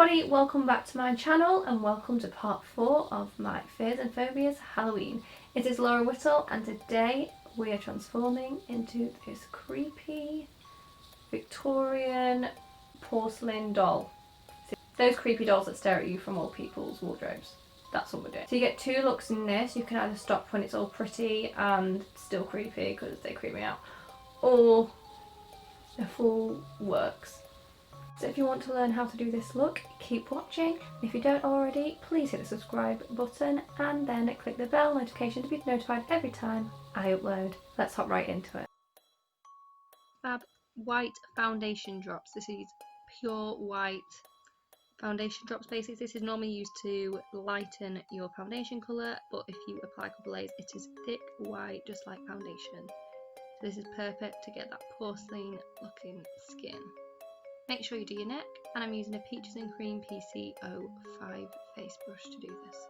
everybody, welcome back to my channel and welcome to part 4 of my Fears and Phobias Halloween. It is Laura Whittle and today we are transforming into this creepy Victorian porcelain doll. Those creepy dolls that stare at you from old people's wardrobes. That's what we're doing. So you get two looks in this. You can either stop when it's all pretty and still creepy because they creep me out, or the full works. So if you want to learn how to do this look, keep watching. If you don't already, please hit the subscribe button and then click the bell notification to be notified every time I upload. Let's hop right into it. Fab white foundation drops. This is pure white foundation drops basically. This is normally used to lighten your foundation colour, but if you apply a couple layers, it is thick white, just like foundation. So this is perfect to get that porcelain looking skin. Make sure you do your neck, and I'm using a Peaches and Cream PC05 face brush to do this.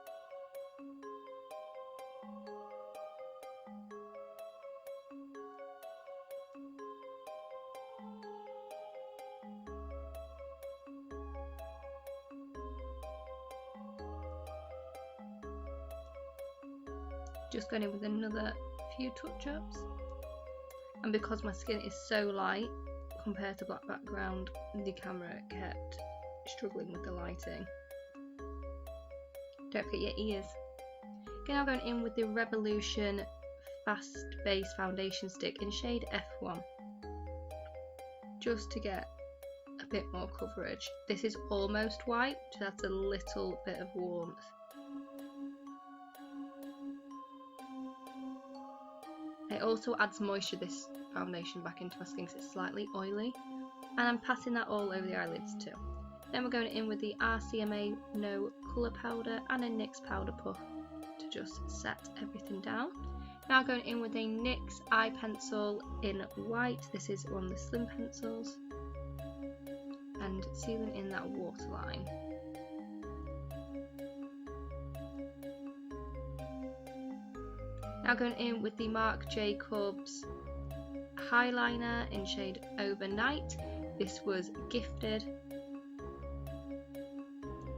Just going in with another few touch-ups, and because my skin is so light compared to black background, the camera kept struggling with the lighting. Don't forget your ears. Okay, now going in with the Revolution Fast Base Foundation Stick in shade F1, just to get a bit more coverage. This is almost white, so that's a little bit of warmth. It also adds moisture, this foundation, back into my skin because it's slightly oily, and I'm passing that all over the eyelids too. Then we're going in with the RCMA No Colour Powder and a NYX Powder Puff to just set everything down. Now going in with a NYX eye pencil in white. This is one of the slim pencils, and sealing in that waterline. Now going in with the Marc Jacobs highliner in shade Overnight. This was gifted.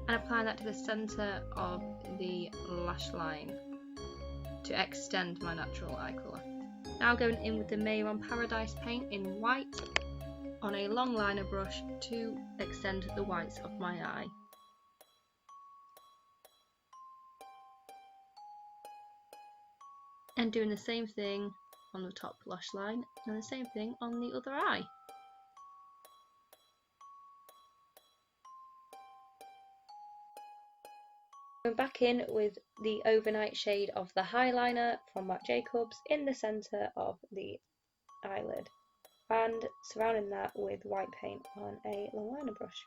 And applying that to the centre of the lash line to extend my natural eye colour. Now going in with the Mehron Paradise paint in white on a long liner brush to extend the whites of my eye. And doing the same thing on the top lash line and the same thing on the other eye. Going back in with the Overnight shade of the highliner from Marc Jacobs in the centre of the eyelid, and surrounding that with white paint on a long liner brush.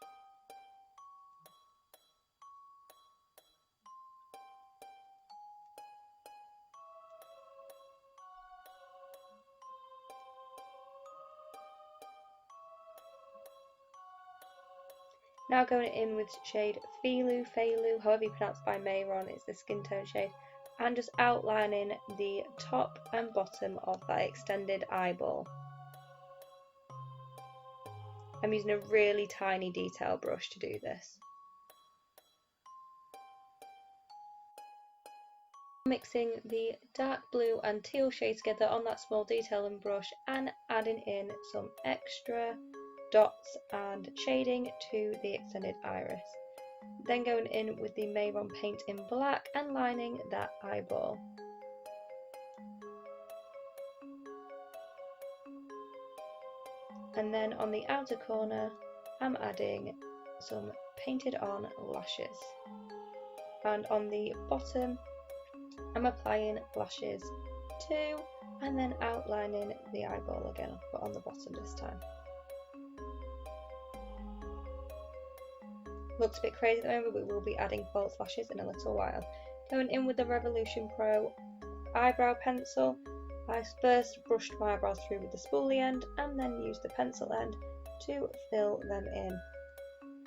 Now going in with shade Felou, however you pronounce it, by Mehron, it's the skin tone shade, and just outlining the top and bottom of that extended eyeball. I'm using a really tiny detail brush to do this. Mixing the dark blue and teal shades together on that small detailing brush and adding in some extra dots and shading to the extended iris. Then going in with the Mehron paint in black and lining that eyeball. And then on the outer corner I'm adding some painted on lashes. And on the bottom I'm applying lashes too, and then outlining the eyeball again, but on the bottom this time. Looks a bit crazy at the moment, but we will be adding false lashes in a little while. Going in with the Revolution Pro Eyebrow Pencil, I first brushed my eyebrows through with the spoolie end and then used the pencil end to fill them in,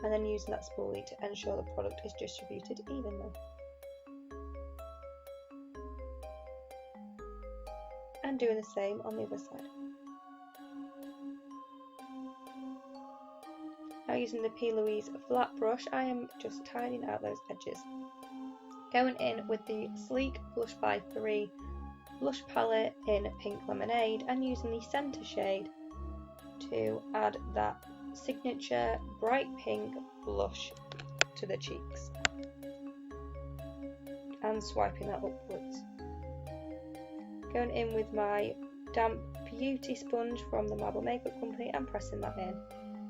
and then using that spoolie to ensure the product is distributed evenly. And doing the same on the other side. Now using the P. Louise flat brush, I am just tidying out those edges. Going in with the Sleek Blush by 3 blush palette in Pink Lemonade and using the centre shade to add that signature bright pink blush to the cheeks and swiping that upwards. Going in with my damp beauty sponge from the Marble Makeup Company and pressing that in.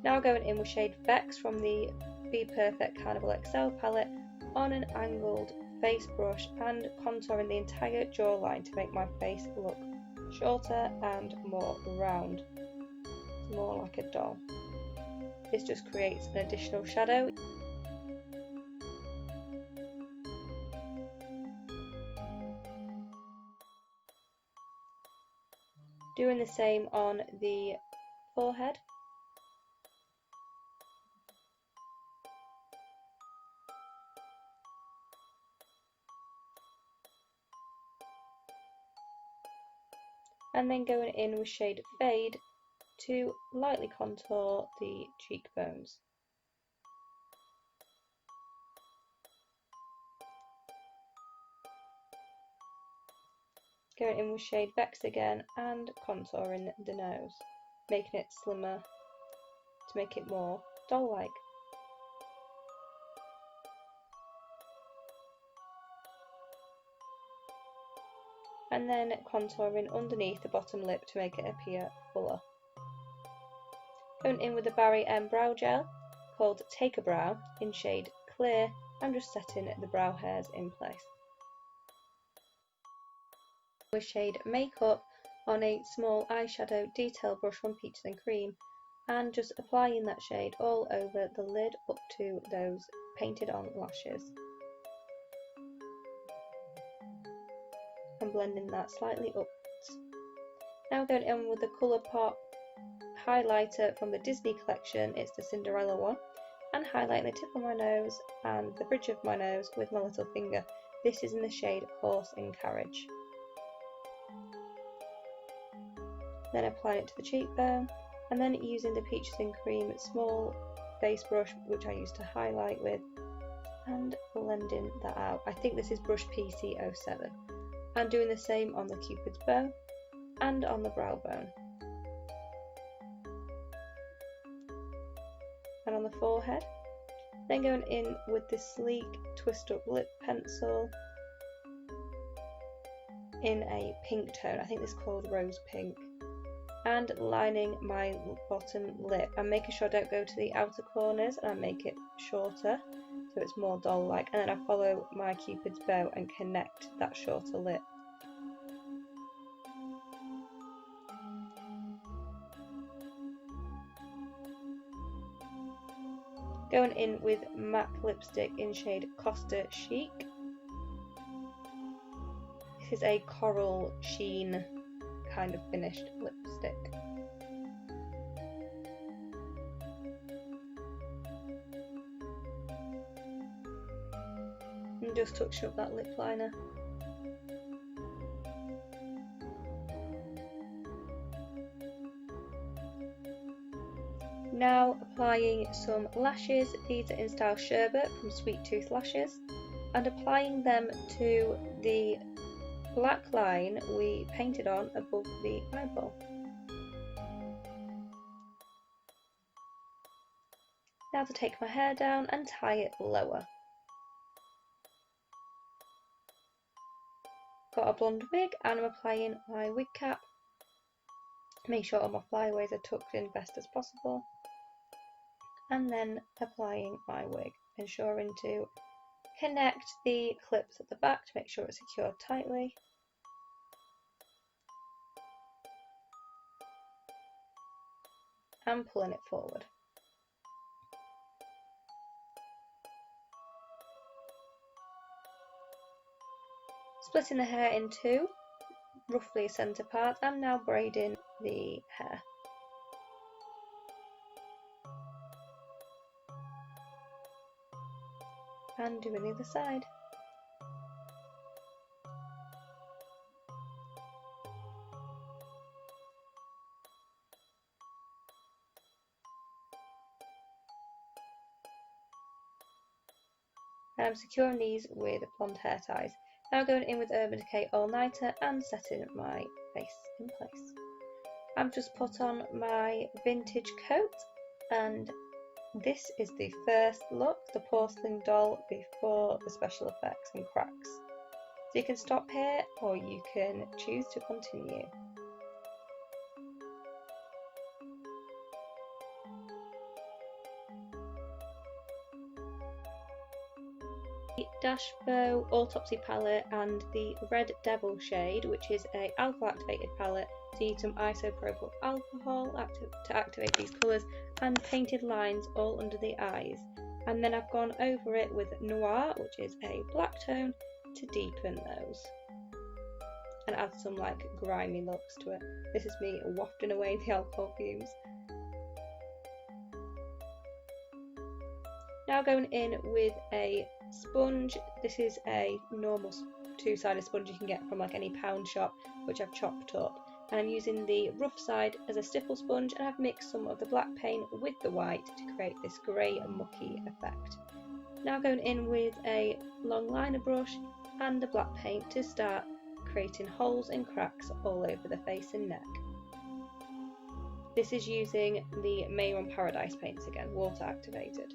Now going in with shade Vex from the Be Perfect Carnival XL palette on an angled face brush and contouring the entire jawline to make my face look shorter and more round, more like a doll. This just creates an additional shadow. Doing the same on the forehead. And then going in with shade Fade to lightly contour the cheekbones. Going in with shade Vex again and contouring the nose, making it slimmer to make it more doll-like. And then contouring underneath the bottom lip to make it appear fuller. Going in with the Barry M brow gel called Take a Brow in shade Clear and just setting the brow hairs in place. With shade Makeup on a small eyeshadow detail brush from Peaches and Cream and just applying that shade all over the lid up to those painted on lashes. And blending that slightly upwards. Now going in with the Colourpop highlighter from the Disney collection, it's the Cinderella one, and highlighting the tip of my nose and the bridge of my nose with my little finger. This is in the shade Horse and Carriage. Then applying it to the cheekbone, and then using the Peaches and Cream small face brush, which I used to highlight with, and blending that out. I think this is brush PC07. And doing the same on the Cupid's bow and on the brow bone. And on the forehead. Then going in with the Sleek Twist Up Lip Pencil in a pink tone. I think this is called Rose Pink. And lining my bottom lip and making sure I don't go to the outer corners, and I make it shorter so it's more doll-like, and then I follow my Cupid's bow and connect that shorter lip. Going in with MAC lipstick in shade Costa Chic. This is a coral sheen kind of finished lipstick. And just touching up that lip liner. Now applying some lashes. These are in style Sherbet from Sweet Tooth Lashes, and applying them to the black line we painted on above the eyeball. Now to take my hair down and tie it lower. Got a blonde wig and I'm applying my wig cap. Make sure all my flyaways are tucked in best as possible. And then applying my wig, ensuring to connect the clips at the back to make sure it's secured tightly. And pulling it forward. Splitting the hair in two, roughly a centre part. I'm now braiding the hair. And doing the other side. and I'm securing these with blonde hair ties. Now going in with Urban Decay All Nighter and setting my face in place. I've just put on my vintage coat, and this is the first look, the porcelain doll before the special effects and cracks. So you can stop here or you can choose to continue. The Dash Bow Autopsy palette and the Red Devil shade, which is a alcohol activated palette, so you need some isopropyl alcohol to activate these colours, and painted lines all under the eyes. And then I've gone over it with Noir, which is a black tone, to deepen those and add some like grimy looks to it. This is me wafting away the alcohol fumes. Now going in with a sponge. This is a normal two-sided sponge you can get from like any pound shop, which I've chopped up, and I'm using the rough side as a stipple sponge, and I've mixed some of the black paint with the white to create this grey mucky effect. Now going in with a long liner brush and the black paint to start creating holes and cracks all over the face and neck. This is using the Mehron Paradise paints again, water activated.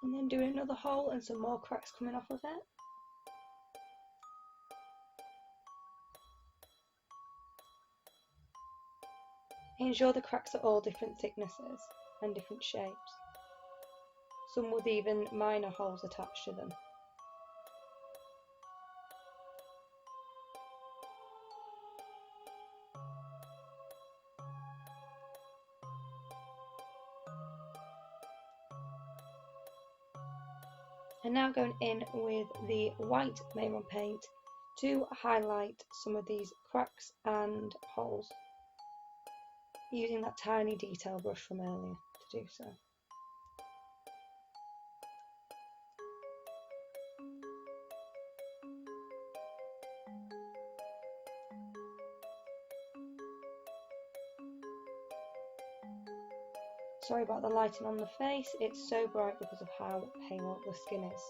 And then doing another hole and some more cracks coming off of it. Ensure the cracks are all different thicknesses and different shapes, some with even minor holes attached to them. And now going in with the white Mehron paint to highlight some of these cracks and holes, using that tiny detail brush from earlier to do so. Sorry about the lighting on the face, it's so bright because of how pale the skin is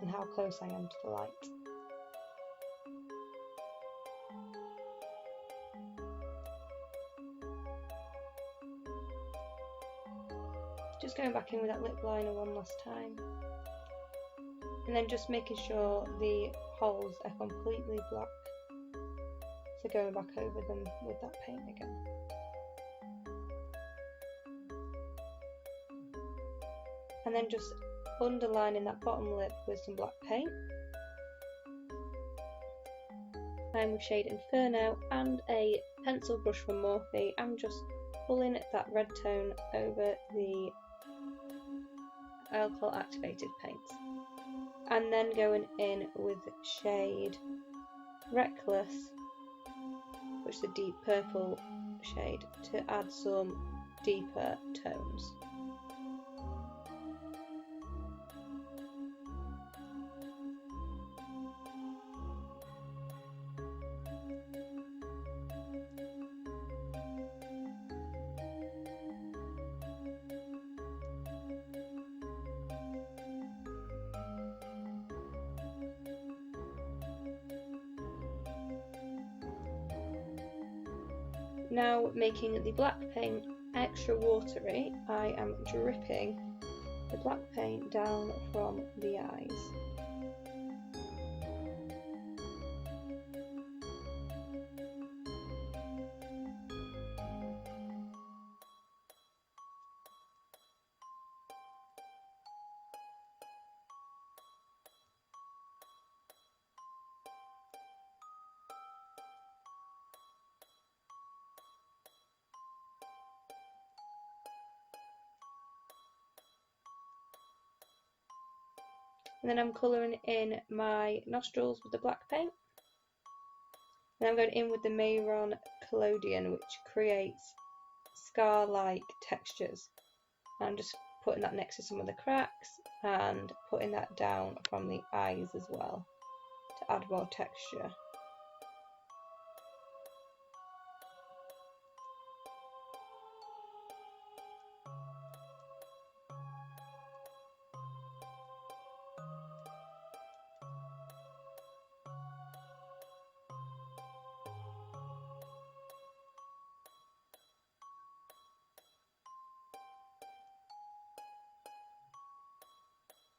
and how close I am to the light. Just going back in with that lip liner one last time, and then just making sure the holes are completely black, so going back over them with that paint again. And then just underlining that bottom lip with some black paint. I'm with shade Inferno and a pencil brush from Morphe. I'm just pulling that red tone over the alcohol activated paints. And then going in with shade Reckless, which is a deep purple shade, to add some deeper tones. Now making the black paint extra watery, I am dripping the black paint down from the eyes. And then I'm colouring in my nostrils with the black paint. And I'm going in with the Mehron Collodiom, which creates scar-like textures. I'm just putting that next to some of the cracks and putting that down from the eyes as well to add more texture.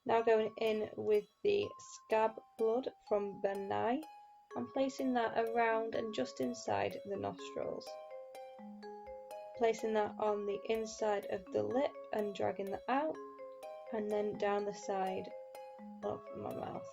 Now going in with the scab blood from Benai, I'm placing that around and just inside the nostrils. Placing that on the inside of the lip and dragging that out, and then down the side of my mouth.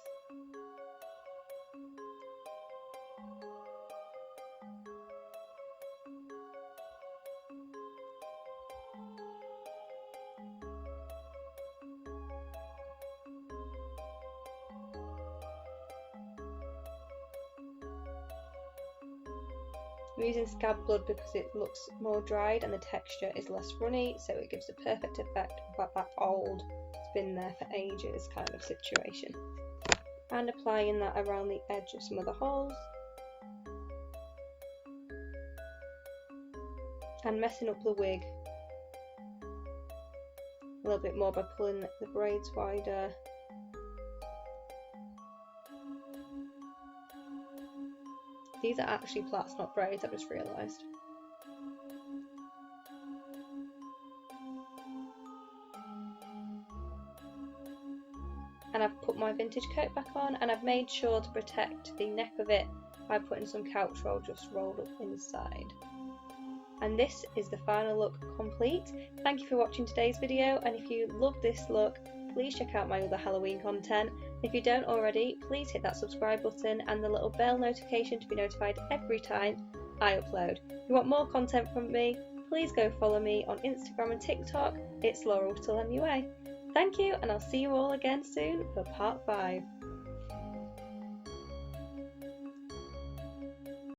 I'm using scab blood because it looks more dried and the texture is less runny, so it gives the perfect effect of that old, it's been there for ages kind of situation. And applying that around the edge of some of the holes. And messing up the wig a little bit more by pulling the braids wider. These are actually plaits, not braids, I've just realised. And I've put my vintage coat back on, and I've made sure to protect the neck of it by putting some couch roll just rolled up inside. And this is the final look complete. Thank you for watching today's video, and if you love this look, please check out my other Halloween content. If you don't already, please hit that subscribe button and the little bell notification to be notified every time I upload. If you want more content from me, please go follow me on Instagram and TikTok. It's Laura Whittle MUA. Thank you, and I'll see you all again soon for part 5.